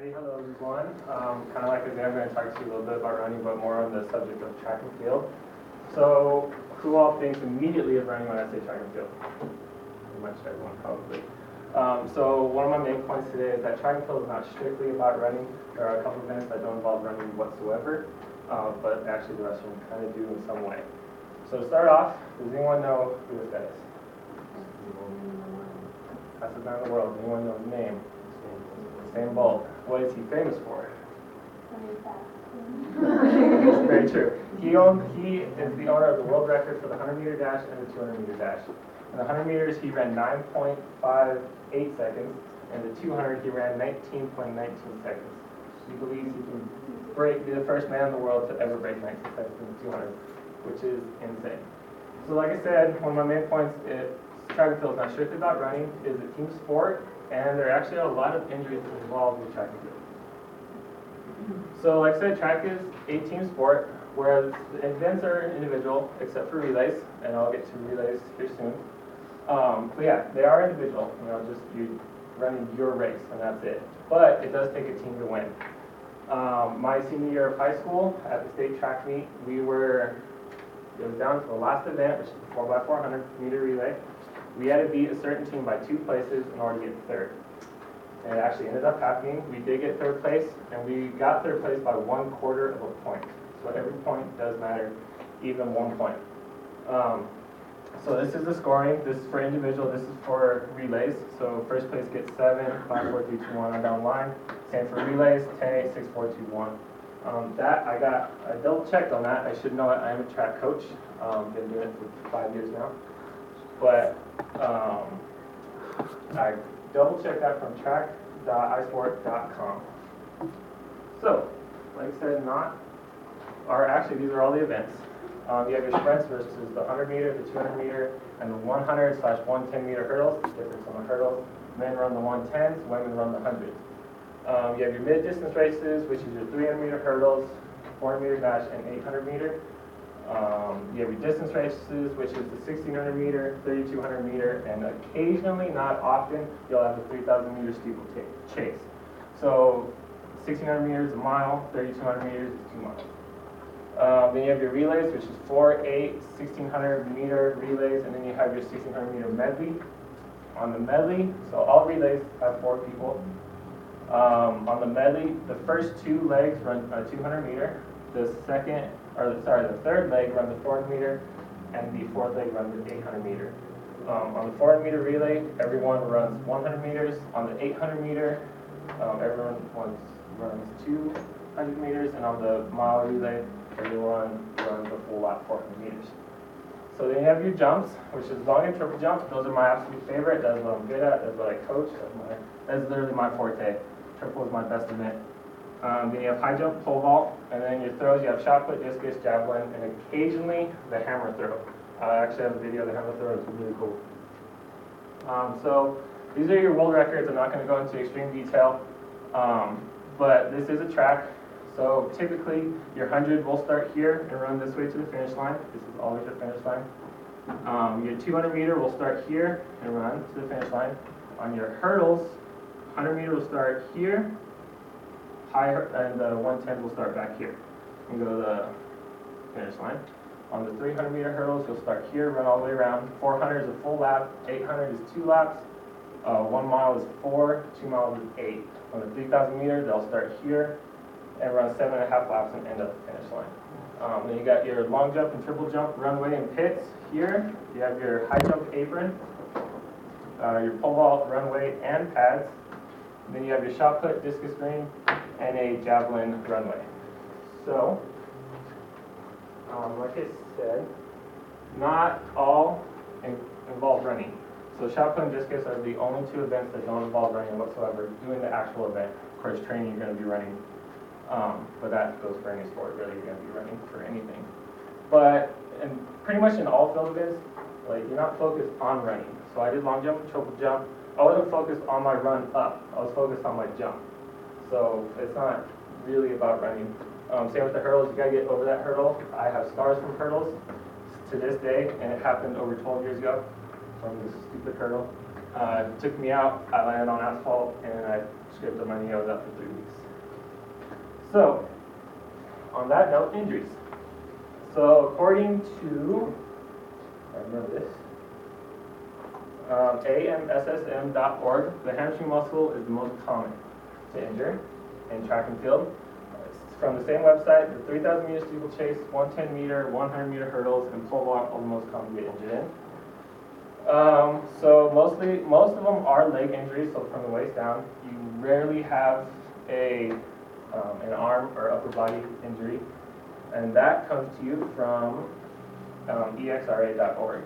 Hey, hello everyone. Kind of like today, I'm going to talk to you a little bit about running, but more on the subject of track and field. So, who all thinks immediately of running when I say track and field? Pretty much everyone, probably. So, one of my main points today is that track and field is not strictly about running. There are a couple of events that don't involve running whatsoever, but actually the rest of them kind of do in some way. So, to start off, does anyone know who this guy is? Fastest man in the world. Anyone know his name? Usain Bolt. What is he famous for? Very true. He is the owner of the world record for the 100-meter dash and the 200-meter dash. In the 100 meters, he ran 9.58 seconds, and the 200, he ran 19.19 seconds. He believes he can be the first man in the world to ever break 19 seconds in the 200, which is insane. So like I said, one of my main points is track and field is not strictly about running. It is a team sport, and there are actually a lot of injuries involved with track and field. So like I said, track is a team sport, whereas the events are individual, except for relays, and I'll get to relays here soon. But yeah, they are individual, just you running your race, and that's it. But it does take a team to win. My senior year of high school, at the state track meet, it was down to the last event, which is the 4x400 meter relay. We had to beat a certain team by 2 places in order to get third. And it actually ended up happening. We did get third place, and we got third place by 1/4 of a point. So every point does matter, even 1 point. So this is the scoring. This is for individual. This is for relays. So first place gets 7, 5, 4, 3, 2, 1 on down line. Same for relays, 10, 8, 6, 4, 2, 1. I double checked on that. I should know it. I am a track coach. Been doing it for 5 years now. But I double checked that from track.isport.com. So, like I said, these are all the events. You have your sprints versus the 100 meter, the 200 meter, and the 100/110 meter hurdles. Difference on the hurdles. Men run the 110s, women run the 100s. You have your mid-distance races, which is your 300 meter hurdles, 400 meter dash, and 800 meter. You have your distance races, which is the 1600 meter, 3200 meter, and occasionally, not often, you'll have the 3000 meter steeplechase. So 1600 meters is a mile, 3200 meters is 2 miles. Then you have your relays, which is 4, 8, 1600 meter relays, and then you have your 1600 meter medley. On the medley, so all relays have 4 people. On the medley, the first 2 legs run 200 meter. The third leg runs the 400 meter, and the 4th leg runs the 800 meter. On the 400 meter relay, everyone runs 100 meters. On the 800 meter, everyone runs 200 meters, and on the mile relay, everyone runs a full lap 400 meters. So then you have your jumps, which is long and triple jumps. Those are my absolute favorite. That's what I'm good at. That's what I coach. That's literally my forte. Triple is my best event. Then you have high jump, pole vault, and then your throws, you have shot put, discus, javelin, and occasionally the hammer throw. I actually have a video of the hammer throw. It's really cool. So these are your world records. I'm not going to go into extreme detail, but this is a track. So typically your 100 will start here and run this way to the finish line. This is always the finish line. Your 200 meter will start here and run to the finish line. On your hurdles, 100 meter will start here, and the 110 will start back here and go to the finish line. On the 300 meter hurdles, you'll start here, run all the way around. 400 is a full lap, 800 is 2 laps, 1 mile is 4, 2 miles is 8. On the 3,000 meters, they'll start here and run 7.5 laps and end up the finish line. Then you got your long jump and triple jump runway and pits. Here, you have your high jump apron, your pole vault runway and pads. Then you have your shot put, discus ring, and a javelin runway. So, like I said, not all involve running. So shot put and discus are the only 2 events that don't involve running whatsoever. Doing the actual event, of course, training you're going to be running, but that goes for any sport. Really, you're going to be running for anything. But pretty much in all field events, you're not focused on running. So I did long jump and triple jump. I wasn't focused on my run up. I was focused on my jump. So it's not really about running. Same with the hurdles. You gotta get over that hurdle. I have scars from hurdles to this day, and it happened over 12 years ago from this stupid hurdle. Took me out, I landed on asphalt, and I scraped up my knee. I was out for 3 weeks. So, on that note, injuries. So, according to, I remember this, AMSSM.org, the hamstring muscle is the most common to injure in track and field. It's from the same website, the 3,000 meter steeplechase, 110 meter, 100 meter hurdles, and pole vault are the most common to get injured in. So most of them are leg injuries, so from the waist down. You rarely have an arm or upper body injury, and that comes to you from EXRA.org.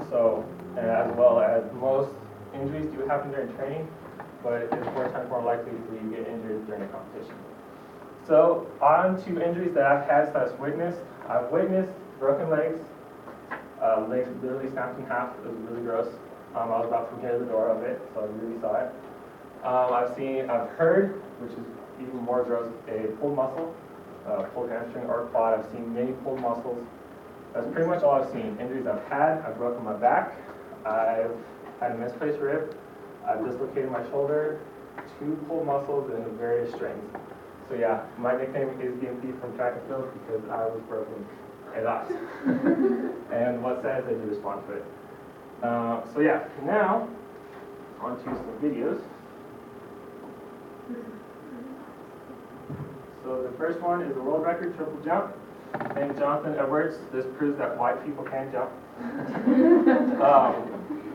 So, and as well as most injuries do happen during training, but it's 4 times more likely for you to get injured during a competition. So, on to injuries that I've had / witnessed. I've witnessed broken legs, legs literally snapped in half. It was really gross. I was about to get to the door of it, so I really saw it. I've heard, which is even more gross, a pulled muscle, pulled hamstring or quad. I've seen many pulled muscles. That's pretty much all I've seen. Injuries I've had, I've broken my back, I've had a misplaced rib, I've dislocated my shoulder, 2 pulled muscles, and various strains. So yeah, my nickname is GMP from track and field because I was broken a lot. And what's sad is I do respond to it. So yeah, now on to some videos. So the first one is a world record triple jump. Named Jonathan Edwards. This proves that white people can't jump.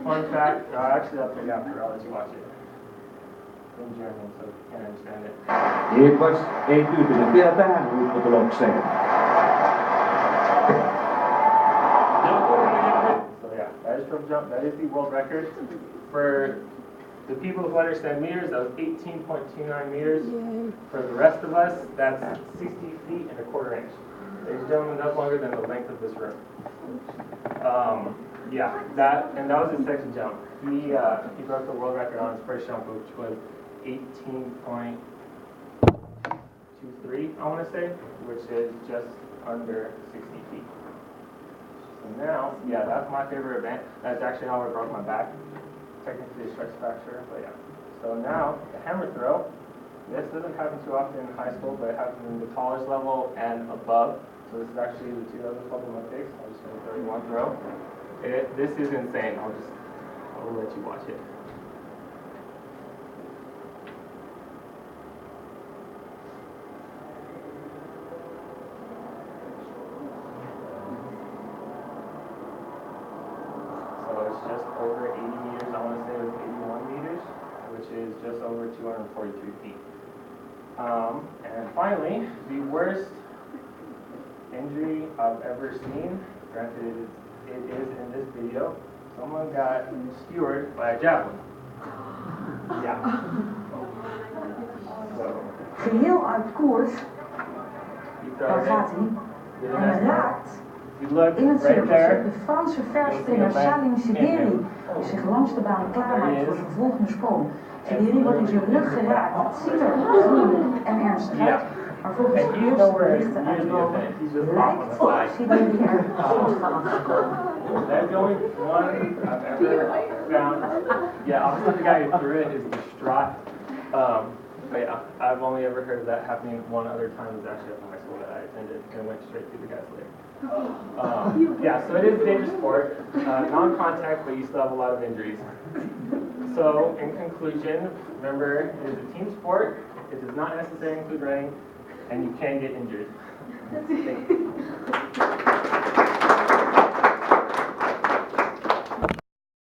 Fun fact, actually I'll put it after, I'll let you watch it. In German, so you can't understand it. Dit was 1:40, hoe moet er ook zeggen. So yeah, that is triple jump. That is the world record. For the people who understand meters, that was 18.29 meters. Yay. For the rest of us, that's 60 feet and a quarter inch. Ladies and gentlemen, that's longer than the length of this room. Yeah, that was his section jump. He broke the world record on his first jump, which was 18.23, I want to say, which is just under 60 feet. So now, yeah, that's my favorite event. That's actually how I broke my back. Technically a stress fracture, but yeah. So now, the hammer throw. This doesn't happen too often in high school, but it happens in the college level and above. So this is actually the 2012 Olympics. I'll just show you 31 throw. This is insane. I'll let you watch it. So it's just over 80 meters. I want to say it was 81 meters, which is just over 243 feet. And finally, the worst injury I've ever seen, granted it is in this video, someone got skewered by a javelin. Yeah. So, geheel uit koers, daar gaat hij, en raakt in het cirkeltje de Franse verspringer Salim Sideri, die zich langs de baan klaarmaakt voor zijn volgende sprong. Sideri wordt in zijn rug geraakt. Het ziet er gruwelijk en ernstig uit. Maar volgens de eerste berichten uit Rome lijkt Sideri er goed van afgekomen. That's the only one I've ever found. Yeah, obviously the guy who threw it is distraught. But yeah, I've only ever heard of that happening one other time. It was actually at the high school that I attended and went straight through the guy's leg. Yeah, so it is a dangerous sport. Non-contact, but you still have a lot of injuries. So, in conclusion, remember, it is a team sport. It does not necessarily include running, and you can get injured. Thank you.